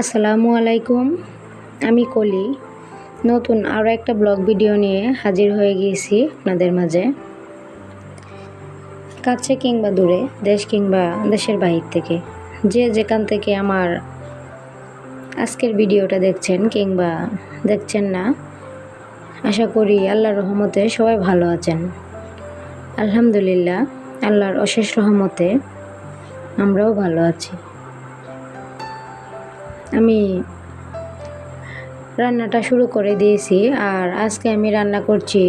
আসসালামু আলাইকুম। আমি কলি নতুন আরও একটা ব্লগ ভিডিও নিয়ে হাজির হয়ে গিয়েছি আপনাদের মাঝে। কাছে কিংবা দূরে, দেশ কিংবা দেশের বাহির থেকে, যে যেখান থেকে আমার আজকের ভিডিওটা দেখছেন কিংবা দেখছেন না, আশা করি আল্লাহর রহমতে সবাই ভালো আছেন। আলহামদুলিল্লাহ, আল্লাহর অশেষ রহমতে আমরাও ভালো আছি। আমি রান্নাটা শুরু করে দিয়েছি, আর আজকে আমি রান্না করছি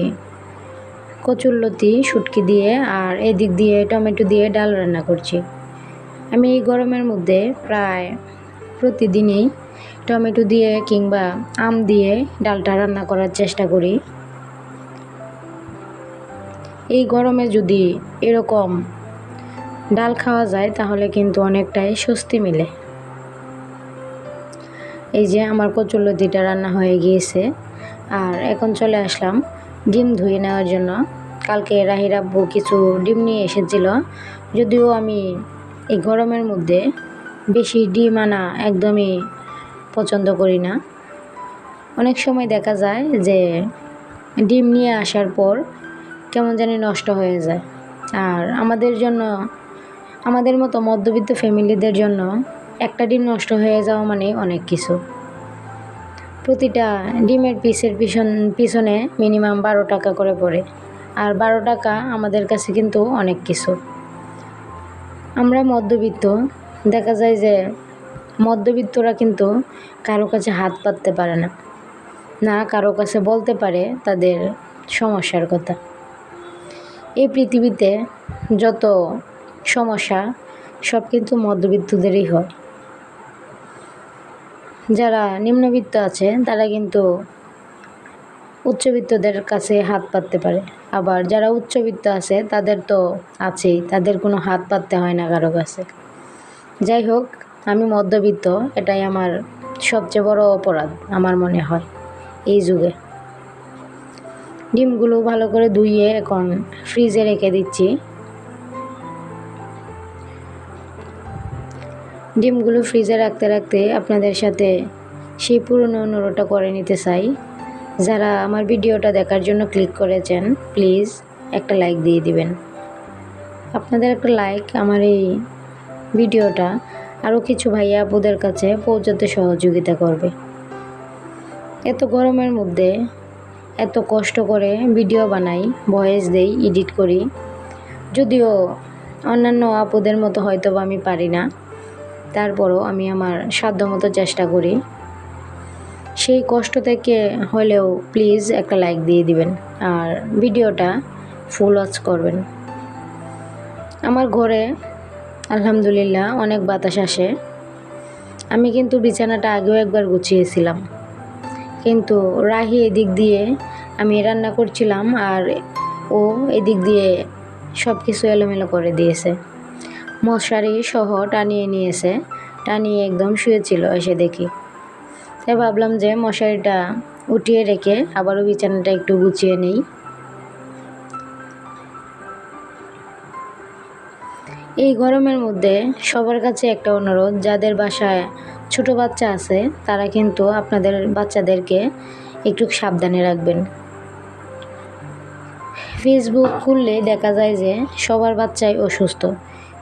কচুরলতি শুটকি দিয়ে, আর এদিক দিয়ে টমেটো দিয়ে ডাল রান্না করছি। আমি এই গরমের মধ্যে প্রায় প্রতিদিনই টমেটো দিয়ে কিংবা আম দিয়ে ডালটা রান্না করার চেষ্টা করি। এই গরমে যদি এরকম ডাল খাওয়া যায় তাহলে কিন্তু অনেকটাই স্বস্তি মিলে। এই যে আমার কচুরলতিটা রান্না হয়ে গিয়েছে, আর এখন চলে আসলাম ডিম ধুয়ে নেওয়ার জন্য। কালকে রাহির আব্বু কিছু ডিম নিয়ে এসেছিল, যদিও আমি এই গরমের মধ্যে বেশি ডিম আনা একদমই পছন্দ করি না। অনেক সময় দেখা যায় যে ডিম নিয়ে আসার পর কেমন জানি নষ্ট হয়ে যায়, আর আমাদের মতো মধ্যবিত্ত ফ্যামিলিদের জন্য একটা ডিম নষ্ট হয়ে যাওয়া মানে অনেক কিছু। প্রতিটা ডিমের পিছনে মিনিমাম 12 টাকা করে পড়ে, আর 12 টাকা আমাদের কাছে কিন্তু অনেক কিছু। আমরা মধ্যবিত্ত, দেখা যায় যে মধ্যবিত্তরা কিন্তু কারো কাছে হাত পাততে পারে না, না কারো কাছে বলতে পারে তাদের সমস্যার কথা। এই পৃথিবীতে যত সমস্যা সব কিন্তু মধ্যবিত্তদেরই হয়। যারা নিম্নবিত্ত আছে তারা কিন্তু উচ্চবিত্তদের কাছে হাত পাততে পারে, আবার যারা উচ্চবিত্ত আছে তাদের তো আছেই, তাদের কোনো হাত পাততে হয় না কারো কাছে। যাই হোক, আমি মধ্যবিত্ত, এটাই আমার সবচেয়ে বড় অপরাধ আমার মনে হয় এই যুগে। ডিমগুলো ভালো করে ধুইয়ে এখন ফ্রিজে রেখে দিচ্ছি। ডিমগুলো ফ্রিজে রাখতে রাখতে আপনাদের সাথে সেই পুরনো অনুরোধটা করে নিতে চাই। যারা আমার ভিডিওটা দেখার জন্য ক্লিক করেছেন, প্লিজ একটা লাইক দিয়ে দিবেন। আপনাদের একটা লাইক আমার এই ভিডিওটা আরও কিছু ভাইয়া আপুদের কাছে পৌঁছাতে সহযোগিতা করবে। এত গরমের মধ্যে এত কষ্ট করে ভিডিও বানাই, ভয়েস দেই, এডিট করি, যদিও অন্যান্য আপুদের মতো হয়তো আমি পারি না, তারপরও আমি আমার সাধ্যমতো চেষ্টা করি। সেই কষ্ট থেকে হলেও প্লিজ একটা লাইক দিয়ে দিবেন, আর ভিডিওটা ফুল ওয়াচ করবেন। আমার ঘরে আলহামদুলিল্লাহ অনেক বাতাস আসে। আমি কিন্তু বিছানাটা আগেও একবার গুছিয়েছিলাম, কিন্তু রাহি এদিক দিয়ে আমি রান্না করছিলাম আর ও এদিক দিয়ে সব কিছু এলোমেলো করে দিয়েছে। মশারি সহ টানিয়ে নিয়েছে, টানিয়ে একদম শুয়েছিল। এসে দেখি, তাই ভাবলাম যে মশারিটা উঠিয়ে রেখে আবারও বিছানাটা একটু গুছিয়ে নেই। এই গরমের মধ্যে সবার কাছে একটা অনুরোধ, যাদের বাসায় ছোট বাচ্চা আছে তারা কিন্তু আপনাদের বাচ্চাদেরকে একটু সাবধানে রাখবেন। ফেসবুক খুললে দেখা যায় যে সবার বাচ্চাই অসুস্থ,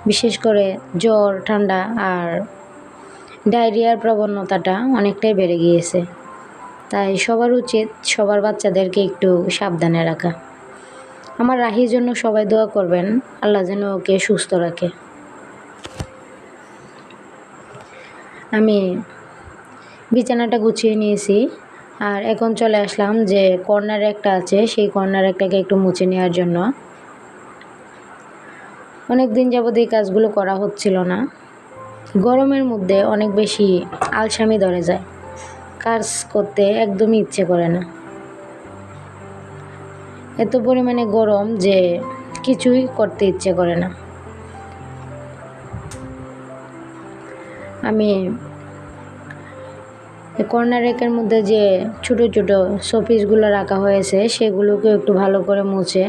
বিশেষ করে জ্বর, ঠান্ডা আর ডায়রিয়ার প্রবণতাটা অনেকটাই বেড়ে গিয়েছে। তাই সবার উচিত সবার বাচ্চাদেরকে একটু সাবধানে রাখা। আমার রাহির জন্য সবাই দোয়া করবেন, আল্লাহ যেন ওকে সুস্থ রাখে। আমি বিছানাটা গুছিয়ে নিয়েছি, আর এখন চলে আসলাম যে কর্নারে একটা আছে, সেই কর্নার একটাকে একটু মুছে নেওয়ার জন্য। অনেক দিন যাবত এই কাজগুলো করা হচ্ছিল না। গরমের মধ্যে অনেক বেশি আলসামি ধরে যায়, কাজ করতে একদমই ইচ্ছে করে না। এত পরিমাণে গরম যে কিছুই করতে ইচ্ছে করে না। আমি কর্নার রেকের মধ্যে যে ছোট ছোট শোপিসগুলো রাখা হয়েছে সেগুলোকে একটু ভালো করে মুছে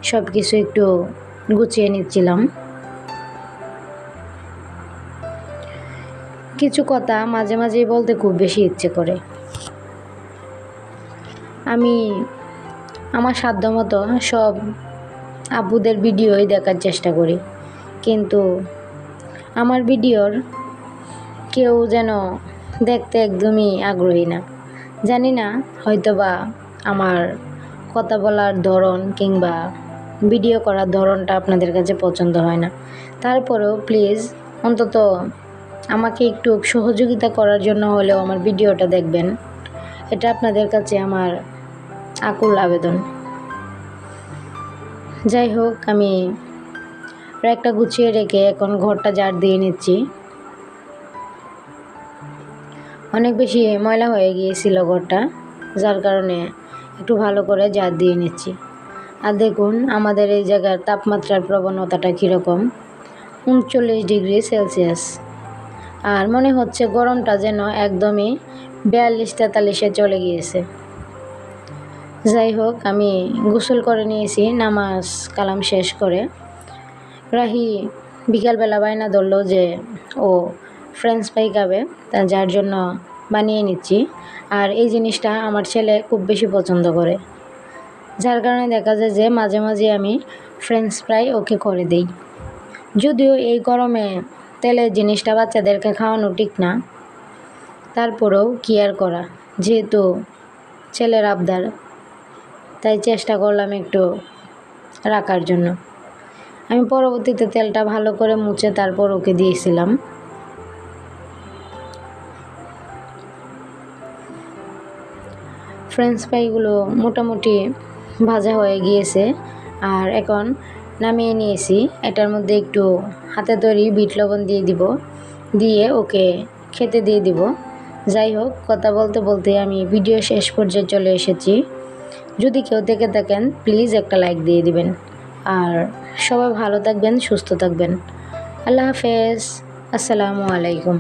সব কিছু একটু গুছিয়ে নিচ্ছিলাম। কিছু কথা মাঝে মাঝেই বলতে খুব বেশি ইচ্ছে করে। আমি আমার সাধ্যমতো সব আপুদের ভিডিওই দেখার চেষ্টা করি, কিন্তু আমার ভিডিওর কেউ যেন দেখতে একদমই আগ্রহী না। জানি না, হয়তোবা আমার কথা বলার ধরন কিংবা ভিডিও করার ধরনটা আপনাদের কাছে পছন্দ হয় না। তারপরেও প্লিজ অন্তত আমাকে একটু সহযোগিতা করার জন্য হলেও আমার ভিডিওটা দেখবেন, এটা আপনাদের কাছে আমার আকুল আবেদন। যাই হোক, আমি একটা গুছিয়ে রেখে এখন ঘরটা ঝাড় দিয়ে নিচ্ছি। অনেক বেশি ময়লা হয়ে গিয়েছিল ঘরটা, যার কারণে একটু ভালো করে ঝাড় দিয়ে নিচ্ছি। আর দেখুন আমাদের এই জায়গার তাপমাত্রার প্রবণতাটা কীরকম, 39 ডিগ্রি সেলসিয়াস। আর মনে হচ্ছে গরমটা যেন একদমই 42-43-এ চলে গিয়েছে। যাই হোক, আমি গোসল করে নিয়েছি নামাজ কালাম শেষ করে। রাহি বিকালবেলা বায়না ধরলো যে ও ফ্রেঞ্চ ফ্রাই খাবে, যার জন্য বানিয়ে নিচ্ছি। আর এই জিনিসটা আমার ছেলে খুব বেশি পছন্দ করে, যার কারণে দেখা যায় যে মাঝে মাঝে আমি ফ্রেঞ্চ ফ্রাই ওকে করে দিই। যদিও এই গরমে তেলের জিনিসটা বাচ্চাদেরকে খাওয়ানো ঠিক না, তারপরেও কি আর করা, যেহেতু ছেলের আবদার, তাই চেষ্টা করলাম একটু রাখার জন্য। আমি পরবর্তীতে তেলটা ভালো করে মুছে তারপর ওকে দিয়েছিলাম। ফ্রেঞ্চ ফ্রাইগুলো মোটামুটি ভাজা হয়ে গিয়েছে, আর এখন নামিয়ে নিয়েছি। এটার মধ্যে একটু হাতে তৈরি বিট লবণ দিয়ে দিব, দিয়ে ওকে খেতে দিয়ে দিব। যাই হোক, কথা বলতে বলতে আমি ভিডিও শেষ পর্যায়ে চলে এসেছি। যদি কেউ দেখে থাকেন প্লিজ একটা লাইক দিয়ে দিবেন। আর সবাই ভালো থাকবেন, সুস্থ থাকবেন। আল্লাহ হাফেজ, আসসালামু আলাইকুম।